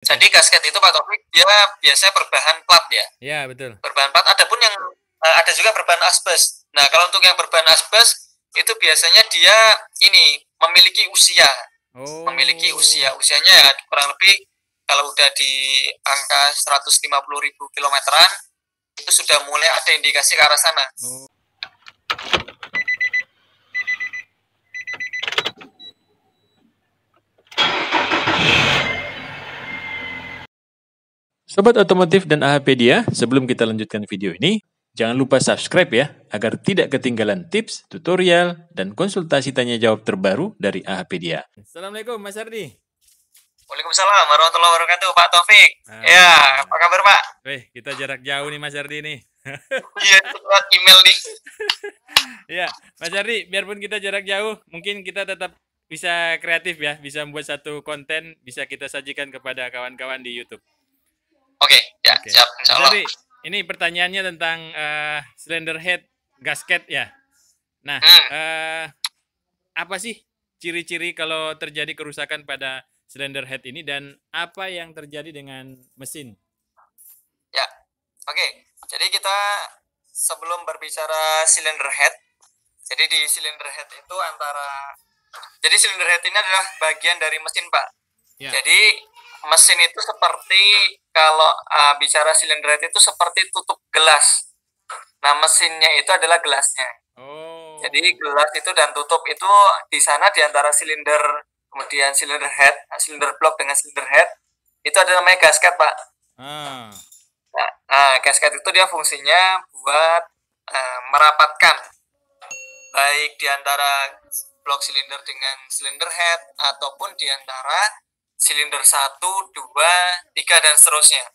Jadi gasket itu Pak Taufik dia biasanya berbahan plat ya. Ya, betul. Berbahan plat. Adapun yang ada juga berbahan asbes. Nah, kalau untuk yang berbahan asbes itu biasanya dia ini memiliki usia. Memiliki Oh. usianya ya kurang lebih kalau udah di angka 150.000 kilometeran itu sudah mulai ada indikasi ke arah sana. Oh. Sobat Otomotif dan AHPedia, sebelum kita lanjutkan video ini, jangan lupa subscribe ya, agar tidak ketinggalan tips, tutorial, dan konsultasi tanya jawab terbaru dari AHPedia. Assalamualaikum Mas Ardi. Waalaikumsalam warahmatullahi wabarakatuh Pak Taufik. Ya, apa kabar Pak? Kita jarak jauh nih Mas Ardi nih. Iya, lewat email nih. Ya, Mas Ardi, biarpun kita jarak jauh, mungkin kita tetap bisa kreatif ya, bisa membuat satu konten, bisa kita sajikan kepada kawan-kawan di YouTube. Oke, ya, siap, insya Allah. Jadi, ini pertanyaannya tentang cylinder head gasket ya. Nah, apa sih ciri-ciri kalau terjadi kerusakan pada cylinder head ini dan apa yang terjadi dengan mesin? Ya, oke. Jadi kita sebelum berbicara cylinder head, jadi di cylinder head itu jadi cylinder head ini adalah bagian dari mesin Pak. Ya. Jadi mesin itu seperti kalau bicara cylinder head itu seperti tutup gelas. Nah mesinnya itu adalah gelasnya. Oh. Jadi gelas itu dan tutup itu di sana di antara silinder kemudian cylinder head, cylinder block dengan cylinder head itu ada namanya gasket Pak. Nah, gasket itu dia fungsinya buat merapatkan baik di antara blok silinder dengan silinder head ataupun di antara silinder 1, 2, 3 dan seterusnya.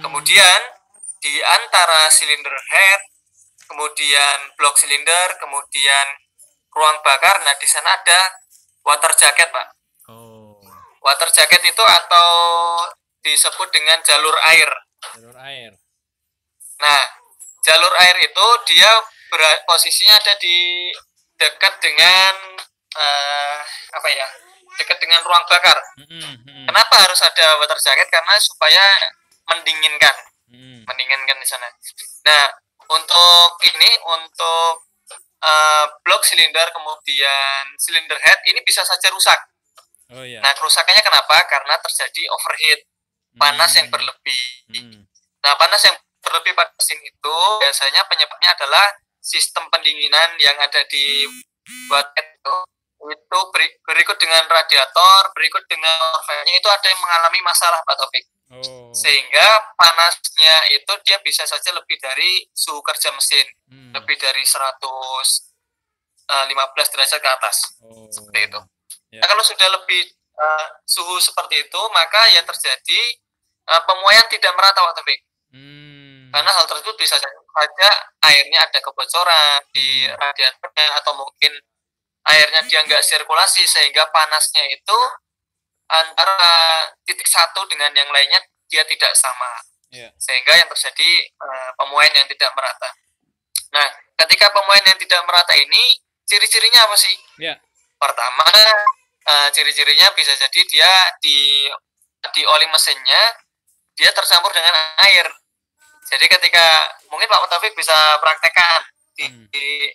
Kemudian di antara silinder head, kemudian blok silinder, kemudian ruang bakar, nah di sana ada water jacket, Pak. Oh. Water jacket itu atau disebut dengan jalur air. Jalur air. Nah, jalur air itu dia posisinya ada di dekat dengan dekat dengan ruang bakar. Kenapa harus ada water jacket? Karena supaya mendinginkan, mendinginkan di sana. Nah, untuk blok silinder kemudian silinder head ini bisa saja rusak. Oh, iya. Nah, kerusakannya kenapa? Karena terjadi overheat, panas yang berlebih. Nah, panas yang berlebih pada mesin itu biasanya penyebabnya adalah sistem pendinginan yang ada di bucket itu berikut dengan radiator, berikut dengan valve-nya itu ada yang mengalami masalah Pak Taufik. Oh. Sehingga panasnya itu dia bisa saja lebih dari suhu kerja mesin, lebih dari 115 derajat ke atas. Oh. Seperti itu. Yeah. Nah, kalau sudah lebih suhu seperti itu, maka yang terjadi pemuaian tidak merata Pak Taufik. Karena hal tersebut bisa saja airnya ada kebocoran di radiatornya atau mungkin airnya dia nggak sirkulasi sehingga panasnya itu antara titik satu dengan yang lainnya dia tidak sama. Yeah. Sehingga yang terjadi pemuaian yang tidak merata. Nah, ketika pemuaian yang tidak merata ini ciri-cirinya apa sih? Yeah. Pertama, ciri-cirinya bisa jadi dia di oli mesinnya dia tercampur dengan air. Jadi ketika mungkin Pak Taufik bisa praktekkan di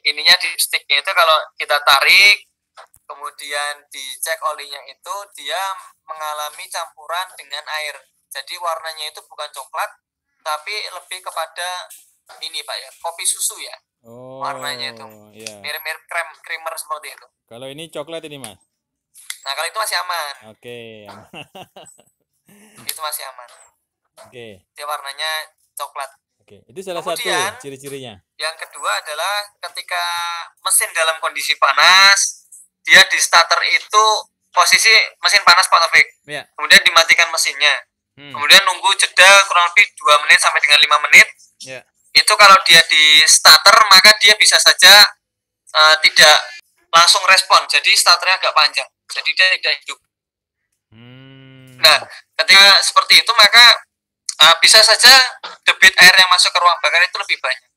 ininya di sticknya itu kalau kita tarik kemudian dicek olinya itu dia mengalami campuran dengan air. Jadi warnanya itu bukan coklat tapi lebih kepada ini Pak ya, kopi susu ya. Oh, warnanya itu. Yeah. Mirip-mirip creamer seperti itu. Kalau ini coklat ini Mas. Nah, kalau itu masih aman. Oke. Itu masih aman. Oke. Dia warnanya coklat. Oke, itu salah kemudian, satu ciri-cirinya. Yang kedua adalah ketika mesin dalam kondisi panas, dia di starter itu posisi mesin panas Pak Taufik. Yeah. Kemudian dimatikan mesinnya. Kemudian nunggu jeda kurang lebih 2 menit sampai dengan 5 menit. Yeah. Itu kalau dia di starter maka dia bisa saja tidak langsung respon. Jadi starternya agak panjang. Jadi dia tidak hidup. Nah, ketika seperti itu maka bisa saja debit air yang masuk ke ruang bakar itu lebih banyak.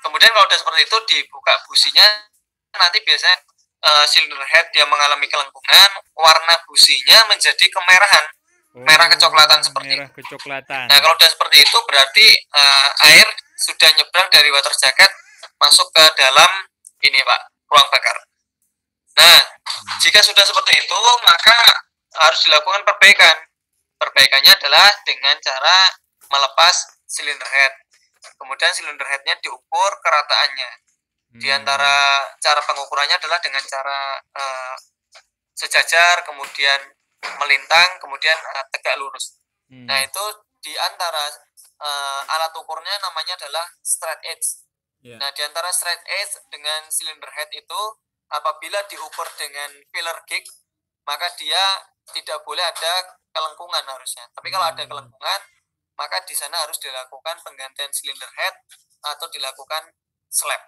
Kemudian kalau udah seperti itu dibuka businya, nanti biasanya cylinder head dia mengalami kelengkungan, warna businya menjadi kemerahan. merah kecoklatan seperti merah kecoklatan. Nah, kalau udah seperti itu berarti air sudah nyebrang dari water jacket masuk ke dalam ini Pak, ruang bakar. Nah, jika sudah seperti itu, maka harus dilakukan perbaikan. Perbaikannya adalah dengan cara melepas silinder head. Kemudian silinder headnya diukur kerataannya. Di antara cara pengukurannya adalah dengan cara sejajar, kemudian melintang, kemudian tegak lurus. Nah, itu di antara alat ukurnya namanya adalah straight edge. Nah, di antara straight edge dengan cylinder head itu apabila diukur dengan filler gauge, maka dia tidak boleh ada kelengkungan harusnya. Tapi kalau ada kelengkungan, maka di sana harus dilakukan penggantian cylinder head atau dilakukan slab.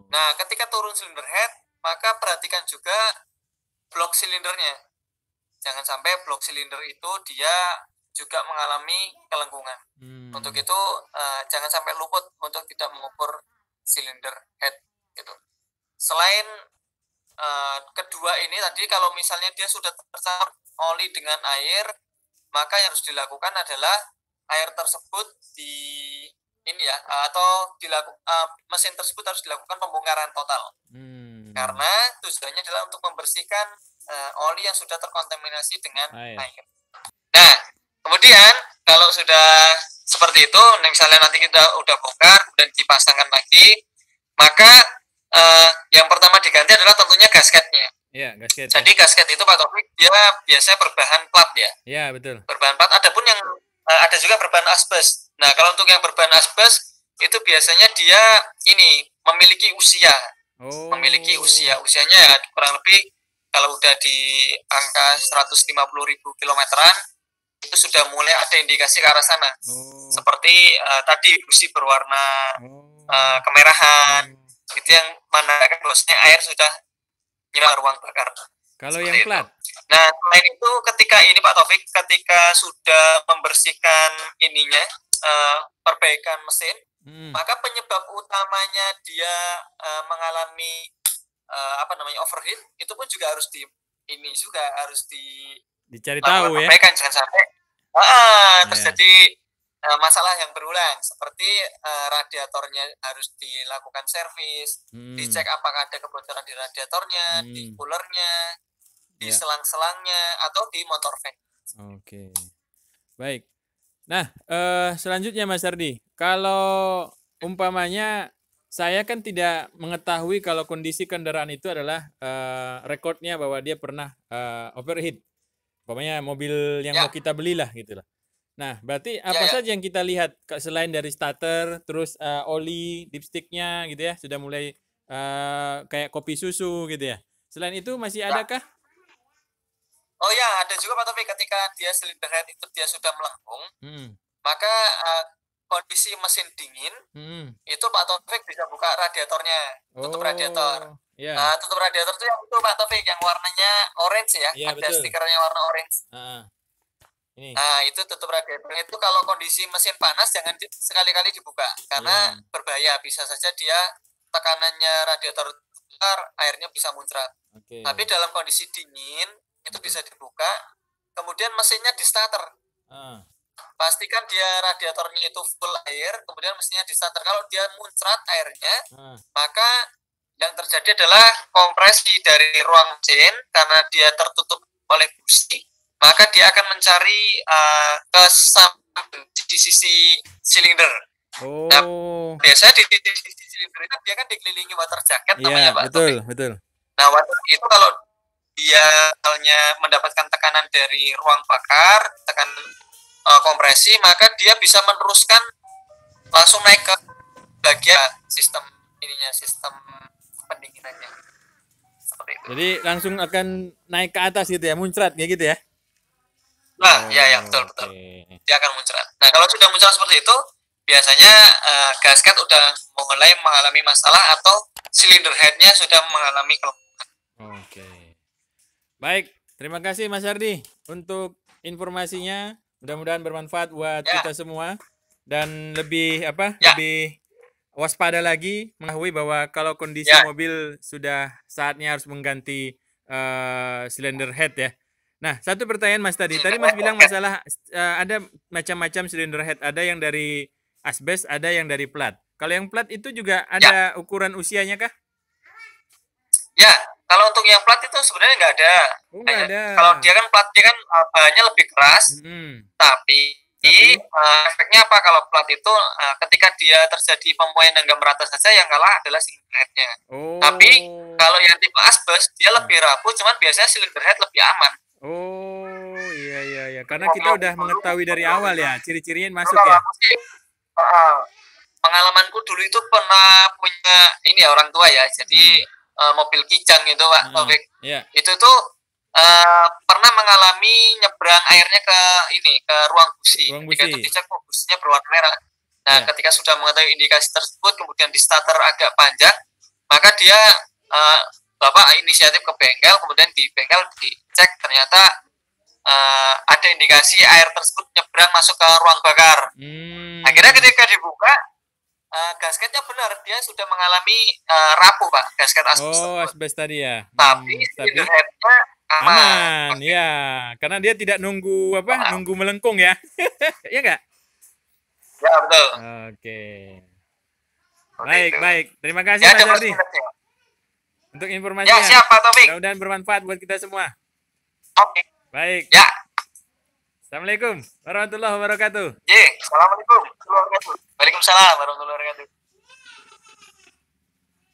Nah, ketika turun cylinder head, maka perhatikan juga blok silindernya. Jangan sampai blok silinder itu dia juga mengalami kelengkungan. Untuk itu jangan sampai luput untuk tidak mengukur silinder head gitu. Selain kedua ini tadi, kalau misalnya dia sudah tercampur oli dengan air, maka yang harus dilakukan adalah air tersebut mesin tersebut harus dilakukan pembongkaran total. Karena tujuannya adalah untuk membersihkan oli yang sudah terkontaminasi dengan air. Nah, kemudian kalau sudah seperti itu, misalnya nanti kita udah bongkar dan dipasangkan lagi, maka yang pertama diganti adalah tentunya gasketnya. Ya, gasket. Jadi gasket itu Pak Taufik dia biasanya berbahan plat ya. Ya, betul. Berbahan plat. Adapun yang ada juga berbahan asbes. Nah, kalau untuk yang berbahan asbes itu biasanya dia ini memiliki usia. Memiliki usianya ya kurang lebih kalau udah di angka 150.000 kilometeran itu sudah mulai ada indikasi ke arah sana. Seperti tadi busi berwarna kemerahan. Itu yang menandakan bahwasanya air sudah nyerang ruang bakar. Kalau yang plat. Nah, selain itu ketika ini Pak Taufik, ketika sudah membersihkan ininya, perbaikan mesin, maka penyebab utamanya dia mengalami overheat itu pun juga harus dicari tahu ya. Perbaikan, jangan sampai terjadi masalah yang berulang, seperti radiatornya harus dilakukan servis, dicek apakah ada kebocoran di radiatornya, di coolernya, di selang-selangnya, atau di motor fan. Oke, baik. Nah, selanjutnya Mas Ardi, kalau umpamanya saya kan tidak mengetahui kalau kondisi kendaraan itu adalah rekodnya bahwa dia pernah overheat, umpamanya mobil yang mau kita belilah gitulah. Nah, berarti apa saja yang kita lihat selain dari starter, terus oli, dipsticknya gitu ya, sudah mulai kayak kopi susu gitu ya. Selain itu masih adakah? Oh ya, ada juga Pak Taufik, ketika dia silinder head itu dia sudah melengkung, maka kondisi mesin dingin, itu Pak Taufik bisa buka radiatornya, tutup radiator. Nah, tutup radiator itu yang itu Pak Taufik, yang warnanya orange ya, ada stikernya warna orange. Nah, itu tutup radiatornya itu kalau kondisi mesin panas jangan sekali-kali dibuka, karena berbahaya, bisa saja dia tekanannya radiator besar, airnya bisa muncrat. Tapi dalam kondisi dingin itu bisa dibuka, kemudian mesinnya di starter. Pastikan dia radiatornya itu full air, kemudian mesinnya di starter. Kalau dia muncrat airnya, maka yang terjadi adalah kompresi dari ruang mesin karena dia tertutup oleh busi, maka dia akan mencari ke samping di sisi silinder. Nah, biasanya di sisi silinder itu dia kan dikelilingi water jacket namanya Pak. Betul. Nah, water itu kalau dia misalnya mendapatkan tekanan dari ruang bakar, tekanan kompresi, maka dia bisa meneruskan langsung naik ke bagian sistem pendinginannya. Seperti itu. Jadi langsung akan naik ke atas gitu ya, muncrat kayak gitu ya? Nah, ya betul. Dia akan muncrat. Nah, kalau sudah muncrat seperti itu, biasanya gasket udah mulai mengalami masalah atau silinder headnya sudah mengalami kelemahan. Baik, terima kasih Mas Ardi untuk informasinya. Mudah-mudahan bermanfaat buat kita semua dan lebih lebih waspada lagi mengetahui bahwa kalau kondisi mobil sudah saatnya harus mengganti silinder head ya. Nah, satu pertanyaan Mas tadi. Tadi Mas bilang masalah ada macam-macam silinder head. Ada yang dari asbes, ada yang dari plat. Kalau yang plat itu juga ada ukuran usianya kah? Ya, kalau untuk yang plat itu sebenarnya nggak ada. Oh, nggak ada. Kalau dia kan plat, dia kan bahannya lebih keras, tapi efeknya apa kalau plat itu ketika dia terjadi pemuaian yang nggak merata saja, yang kalah adalah silinder headnya. Tapi kalau yang tipe asbes dia lebih rapuh, cuman biasanya silinder head lebih aman. Oh iya, karena kita udah mengetahui dari awal ya ciri-cirinya masuk ya. Pengalamanku dulu itu pernah punya ini ya orang tua ya, jadi mobil kijang itu Pak Taufik. Itu tuh pernah mengalami nyebrang airnya ke ruang busi. Ketika itu dicek businya berwarna merah. Nah, ketika sudah mengetahui indikasi tersebut, kemudian di starter agak panjang, maka dia Bapak inisiatif ke bengkel, kemudian di bengkel dicek ternyata ada indikasi air tersebut nyebrang masuk ke ruang bakar. Akhirnya ketika dibuka, gasketnya benar, dia sudah mengalami rapuh Pak, gasket asbes. Oh, asbes tadi ya. Tapi silinder headnya aman, ya, karena dia tidak nunggu nunggu melengkung ya, ya nggak? Ya betul. Oke. Baik. Terima kasih Mas Ardi untuk informasinya. Ya, siap Pak Taufik. Mudah-mudahan bermanfaat buat kita semua. Oke. Baik. Ya. Assalamualaikum warahmatullahi wabarakatuh. Assalamualaikum warahmatullahi wabarakatuh. Waalaikumsalam warahmatullahi wabarakatuh.